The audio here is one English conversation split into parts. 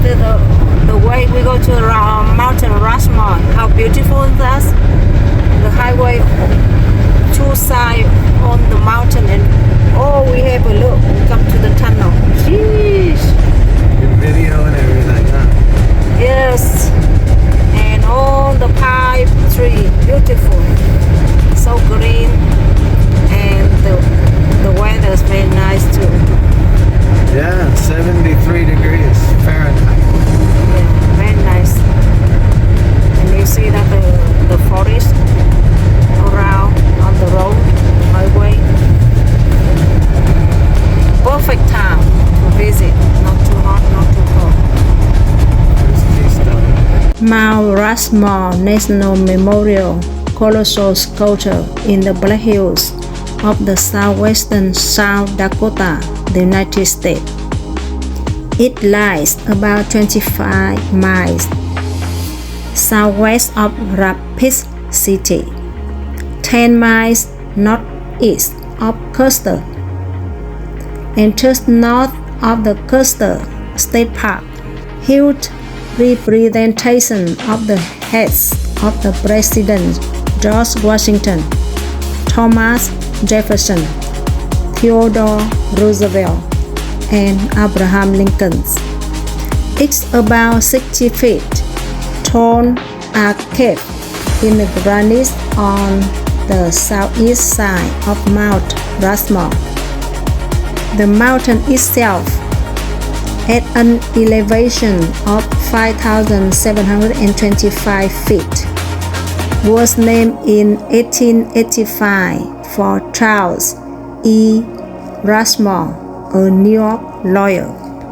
the way we go to Mountain Rushmore. How beautiful is that? The highway, two sides on the mountain, and we have a look. We come to the tunnel. Sheesh. In video and everything, huh? Yes. And all the pine tree, beautiful, so green, and the weather is very nice too. Yeah, 73 degrees Fahrenheit. Yeah, very nice. And you see that the forest around on the road, highway. Perfect time to visit. Not too hot, not too cold. Mount Rushmore National Memorial, colossal sculpture in the Black Hills of the southwestern South Dakota, the United States. It lies about 25 miles southwest of Rapid City, 10 miles northeast of Custer, and just north of the Custer State Park. Huge representation of the heads of the President George Washington, Thomas Jefferson, Theodore Roosevelt, and Abraham Lincoln. It's about 60 feet tall arcade in the granite on the southeast side of Mount Rushmore. The mountain itself, at an elevation of 5,725 feet, was named in 1885 for Charles E. Rushmore, a New York lawyer.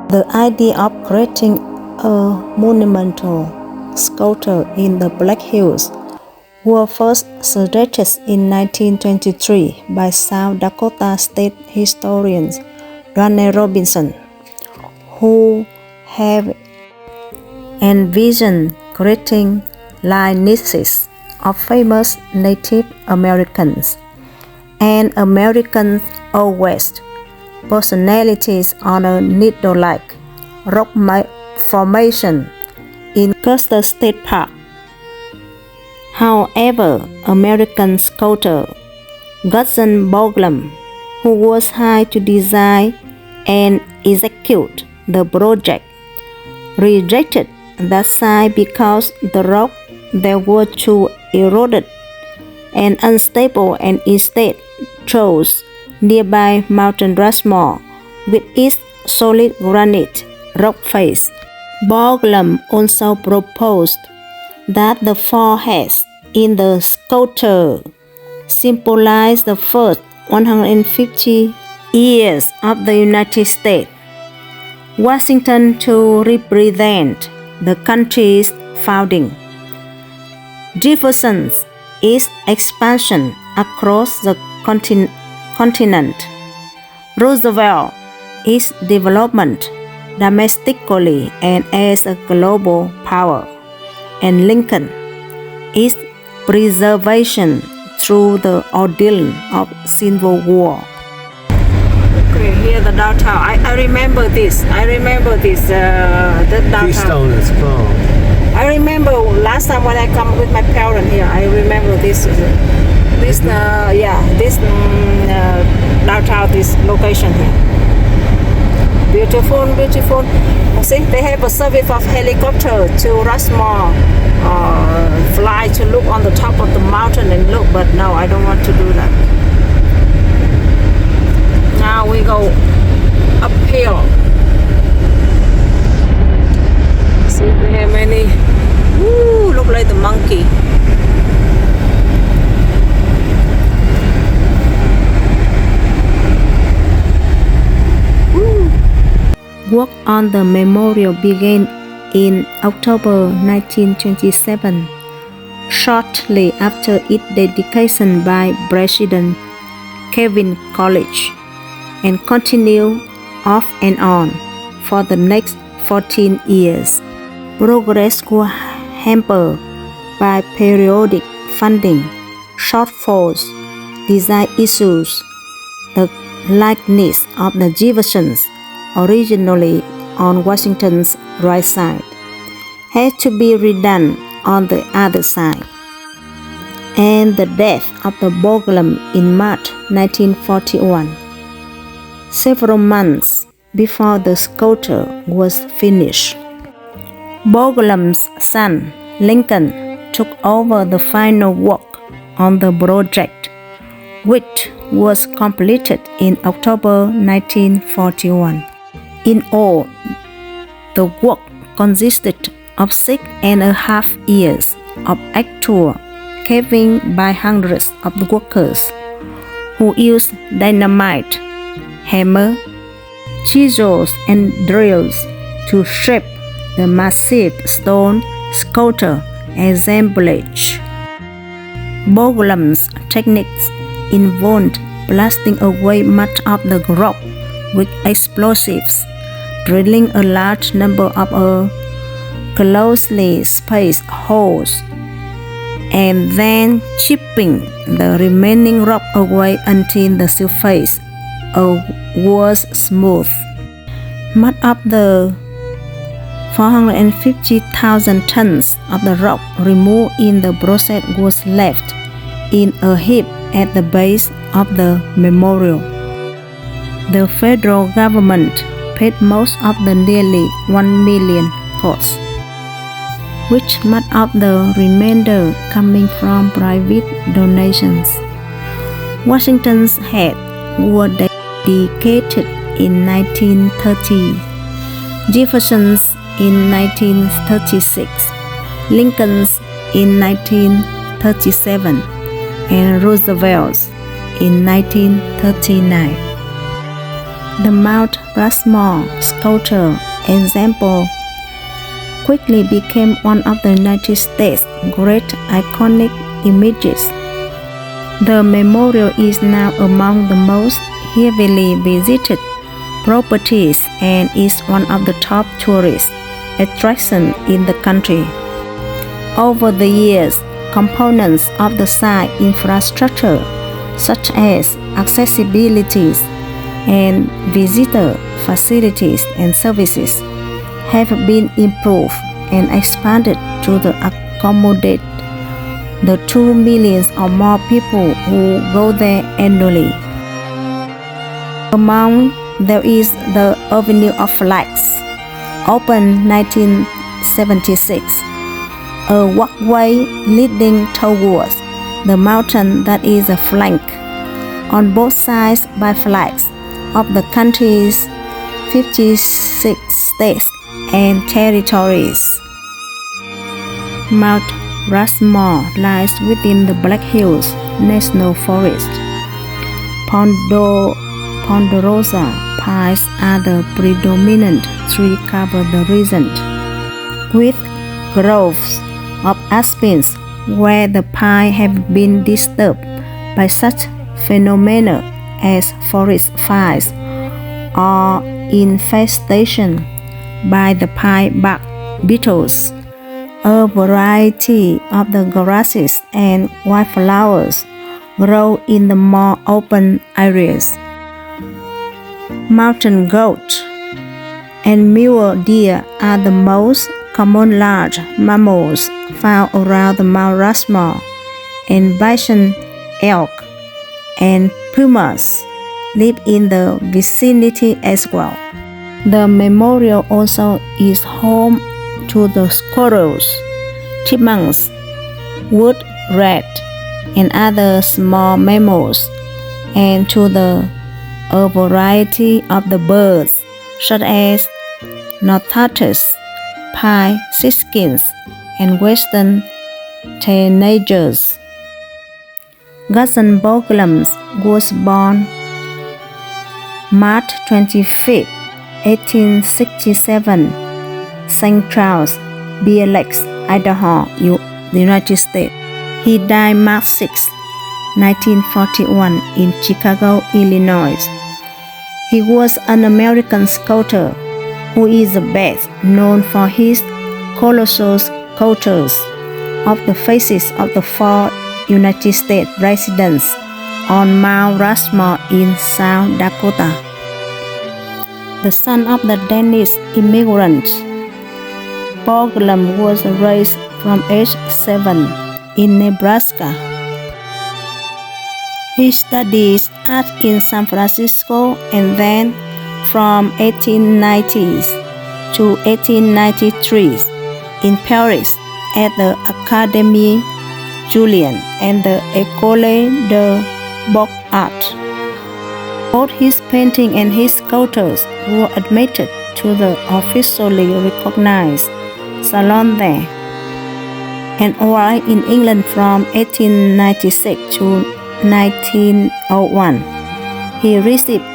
The idea of creating a monumental sculpture in the Black Hills was first suggested in 1923 by South Dakota state historian Doane Robinson, who have envisioned creating lineages of famous Native Americans and American Old West personalities on a needlelike rock formation in Custer State Park. However, American sculptor Gutzon Borglum, who was hired to design and execute the project, rejected that site because the rock there were too eroded and unstable, and instead chose nearby Mount Rushmore with its solid granite rock face. Borglum also proposed that the four heads in the sculpture symbolize the first 150 years of the United States. Washington to represent the country's founding, Jefferson's its expansion across the continent, Roosevelt its development domestically and as a global power, and Lincoln its preservation through the ordeal of Civil War. Okay, here the downtown. I remember this. The downtown. Keystone is called. I remember last time when I come with my parents here. I remember this downtown, this location here. Beautiful. See, they have a service of helicopter to Rushmore, fly to look on the top of the mountain and look, but no, I don't want to do that. Now we go uphill. See, we have many. Woo, look like the monkey. Woo. Work on the memorial began in October 1927, shortly after its dedication by President Kevin Coolidge, and continued off and on for the next 14 years. Progress was hampered by periodic funding shortfalls, design issues, the likeness of the Jeffersons originally on Washington's right side had to be redone on the other side, and the death of the Borglum in March 1941, several months before the sculpture was finished. Borglum's son, Lincoln, took over the final work on the project, which was completed in October 1941. In all, the work consisted of 6.5 years of actual caving by hundreds of workers who used dynamite, hammer, chisels, and drills to shape the massive stone sculpture assemblage. Borglum's techniques involved blasting away much of the rock with explosives, drilling a large number of closely spaced holes, and then chipping the remaining rock away until the surface was smooth. Much of the 450,000 tons of the rock removed in the process was left in a heap at the base of the memorial. The federal government paid most of the nearly $1 million cost, which much of the remainder coming from private donations. Washington's head was dedicated in 1930, Jefferson's in 1936, Lincoln's in 1937, and Roosevelt's in 1939. The Mount Rushmore sculpture example quickly became one of the United States' great iconic images. The memorial is now among the most heavily visited properties and is one of the top tourist attractions in the country. Over the years, components of the site infrastructure, such as accessibility and visitor facilities and services, have been improved and expanded to accommodate the 2 million or more people who go there annually. Among there is the Avenue of Flags, opened 1976, a walkway leading towards the mountain that is flanked on both sides by flags of the country's 56 states and territories. Mount Rushmore lies within the Black Hills National Forest. Ponderosa pines are the predominant tree cover the region, with groves of aspens where the pine have been disturbed by such phenomena as forest fires or infestation by the pine bark beetles. A variety of the grasses and wildflowers grow in the more open areas. Mountain goat and mule deer are the most common large mammals found around the Mount Rushmore, and bison, elk, and pumas live in the vicinity as well. The memorial also is home to the squirrels, chipmunks, wood rat, and other small mammals, and to a variety of the birds such as north-turtles, pie siskins, and western tanagers. Gutzon Borglum was born March 25, 1867, St. Charles, Bear Lakes, Idaho, the United States. He died March 6, 1941 in Chicago, Illinois. He was an American sculptor who is best known for his colossal sculptures of the faces of the 4 United States residents on Mount Rushmore in South Dakota. the son of the Danish immigrant. Borglum was raised from age 7 in Nebraska. He studied art in San Francisco and then from 1890s to 1893 in Paris at the Académie Julian and the École de Beaux-Arts. Both his painting and his sculptures were admitted to the officially recognized salon there. And while in England from 1896 to 1901, he received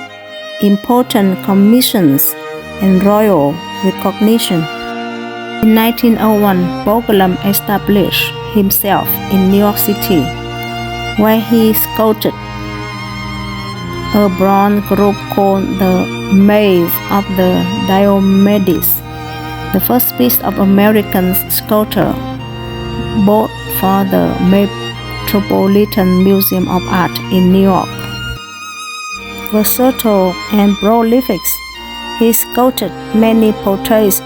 important commissions and royal recognition. In 1901, Borglum established himself in New York City, where he sculpted a bronze group called the Maze of the Diomedes, the first piece of American sculpture bought for the Metropolitan Museum of Art in New York. Versatile and prolific, he sculpted many portraits,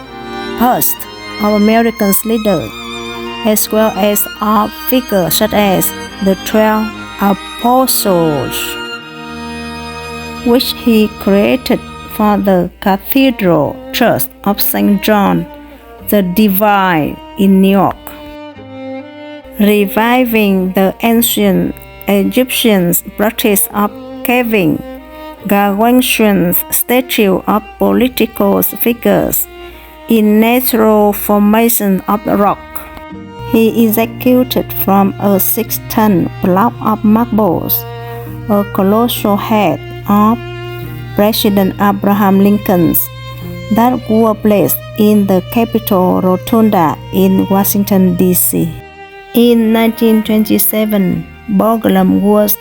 busts of American leaders, as well as of figures such as the 12 Apostles, which he created for the Cathedral Church of St. John the Divine in New York, reviving the ancient Egyptian practice of carving gargantuan statues of political figures in natural formation of rock. He executed from a 6-ton block of marbles a colossal head of President Abraham Lincoln that was placed in the Capitol Rotunda in Washington, D.C. In 1927, Borglum was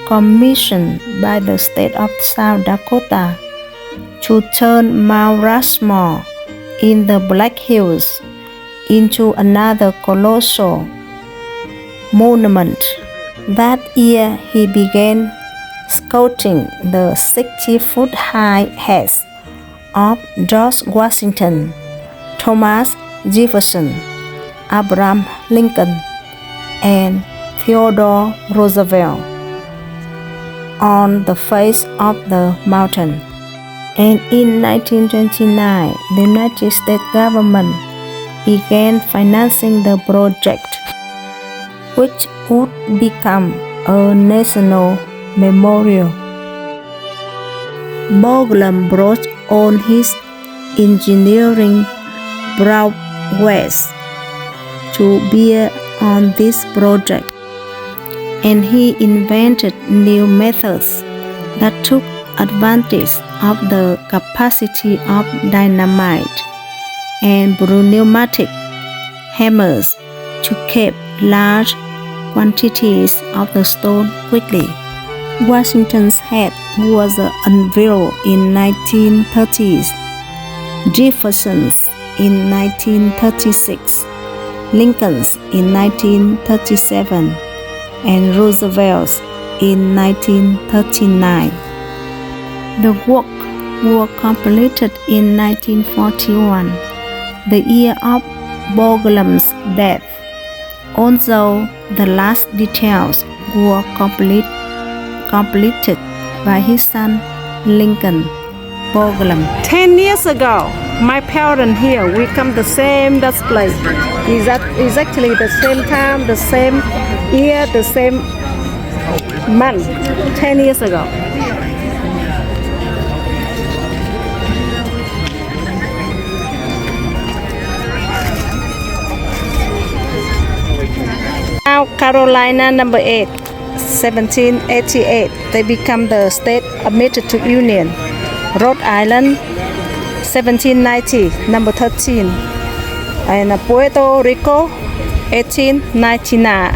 commissioned by the state of South Dakota to turn Mount Rushmore in the Black Hills into another colossal monument. That year, he began sculpting the 60-foot-high heads of George Washington, Thomas Jefferson, Abraham Lincoln, and Theodore Roosevelt on the face of the mountain. And in 1929, the United States government began financing the project, which would become a national memorial. Borglum brought on his engineering prowess to bear on this project, and he invented new methods that took advantage of the capacity of dynamite and pneumatic hammers to keep large quantities of the stone quickly. Washington's head was unveiled in 1930s, Jefferson's in 1936, Lincoln's in 1937, and Roosevelt's in 1939. The work was completed in 1941, the year of Borglum's death, although the last details were completed by his son Lincoln Borglum. 10 years ago, my parents here, we come the same place. Exactly the same time, the same year, the same month, 10 years ago. South Carolina number 8, 1788, they become the state admitted to Union. Rhode Island, 1790, number 13, and Puerto Rico, 1898.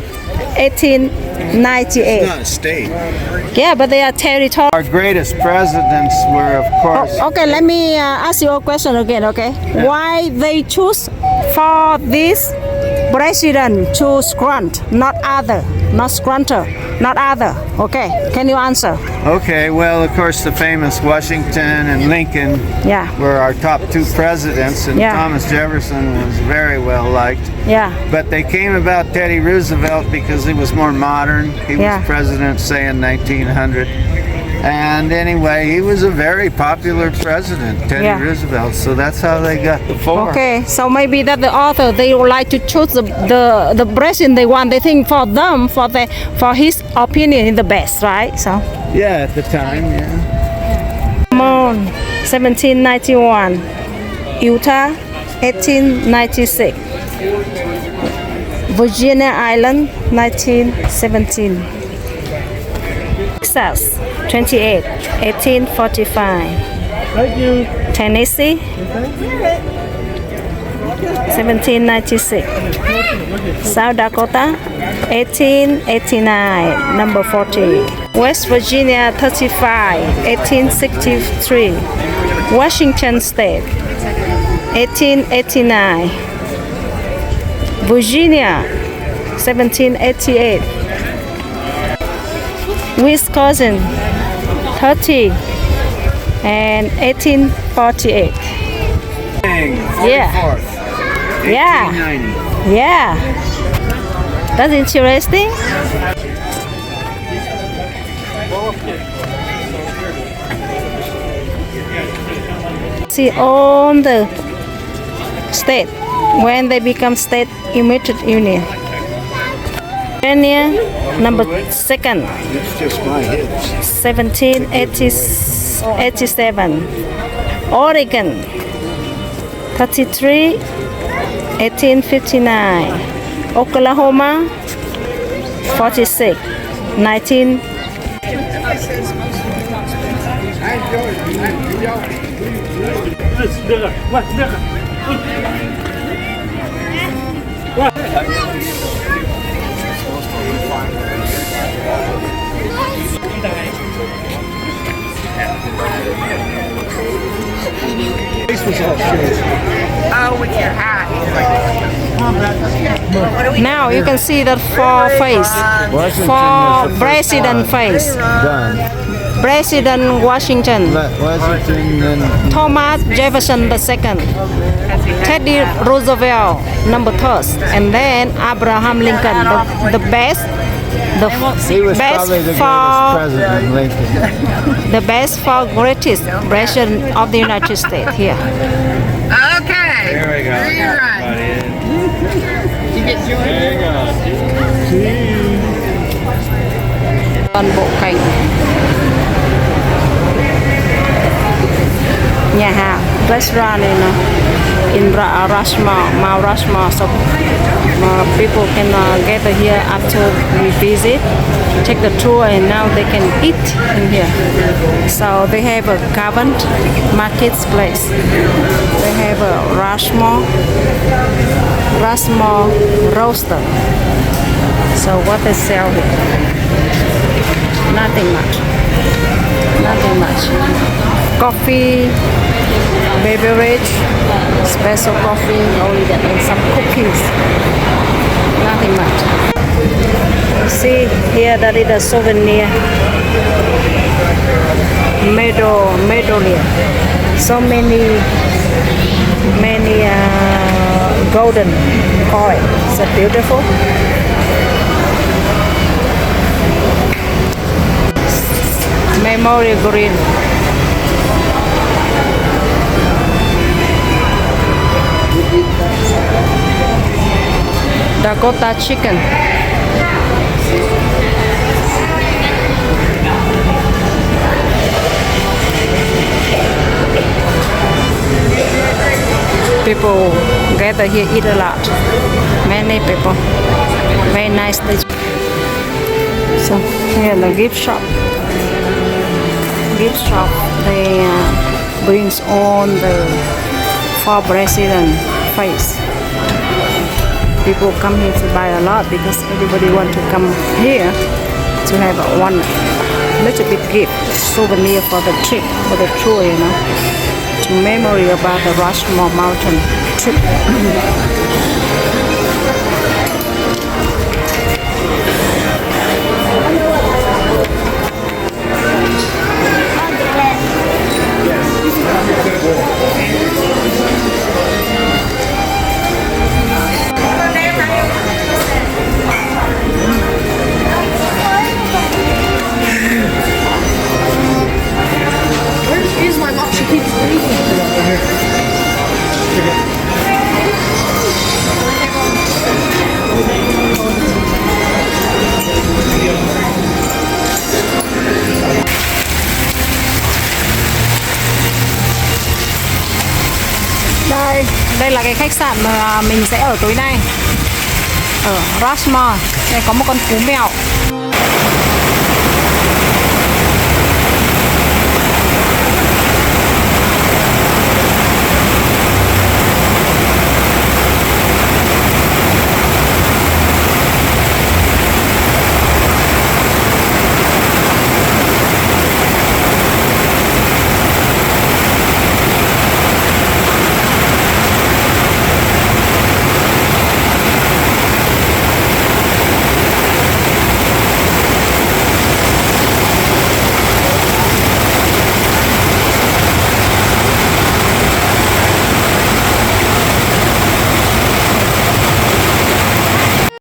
It's not a state. Yeah, but they are territory. Our greatest presidents were, of course. Okay, let me ask you a question again, okay? Yeah. Why they choose for this president to grunt, not other, not grunter? not other. Okay, can you answer? Okay, well, of course, the famous Washington and Lincoln Yeah. were our top two presidents, and Yeah. Thomas Jefferson was very well liked. Yeah. But they came about Teddy Roosevelt because he was more modern. He was Yeah. president, say, in 1900. And anyway, he was a very popular president, Teddy Yeah. Roosevelt. So that's how they got the four. Okay, so maybe that the author they would like to choose the president they want. They think for them for his opinion is the best, right? So Yeah, at the time, yeah. come on, 1791, Utah, 1896, Virginia Island, 1917. Texas, 28, 1845. Tennessee, 1796. South Dakota, 1889, number 40. West Virginia, 35, 1863. Washington State, 1889. Virginia, 1788. Wisconsin, 30 and 1848. Yeah. 44th, Yeah. 1890. Yeah. That's interesting. See all the state when they become state united union. Virginia, number second, It's just my hips. 1787. Oregon, 33, 1859. Oklahoma, 46, 19. Now you can see that four face, four president face. Done. President Washington, Washington and Thomas Jefferson II, Teddy Roosevelt, number third, and then Abraham Lincoln, the best, the he was best probably the for greatest president, Lincoln. the best for greatest president of the United States here. Okay. There we go. You're right. You get joined? There you go. Toàn bộ cảnh nhà hàng restaurant này nó in Rushmore, Mount Rushmore, so people can gather here after we visit, take the tour, and now they can eat in here. So they have a covered marketplace. They have a Rushmore roaster. So what they sell here? Nothing much. Nothing much. Coffee, beverage, special coffee, only that, and some cookies. Nothing much. See here, that is a souvenir. Medallion. So many golden coin. Is that beautiful? Memorial green. Dakota chicken. People gather here, eat a lot. Many people. Very nice. So here the gift shop. Gift shop. They brings on the four president face. People come here to buy a lot because everybody want to come here to have one little bit gift, souvenir for the trip, for the tour, you know, to memory about the Rushmore mountain trip. Here's my mom. She keeps breathing. Đây là cái khách sạn mà mình sẽ ở tối nay ở Rushmore. Đây có một con cú mèo.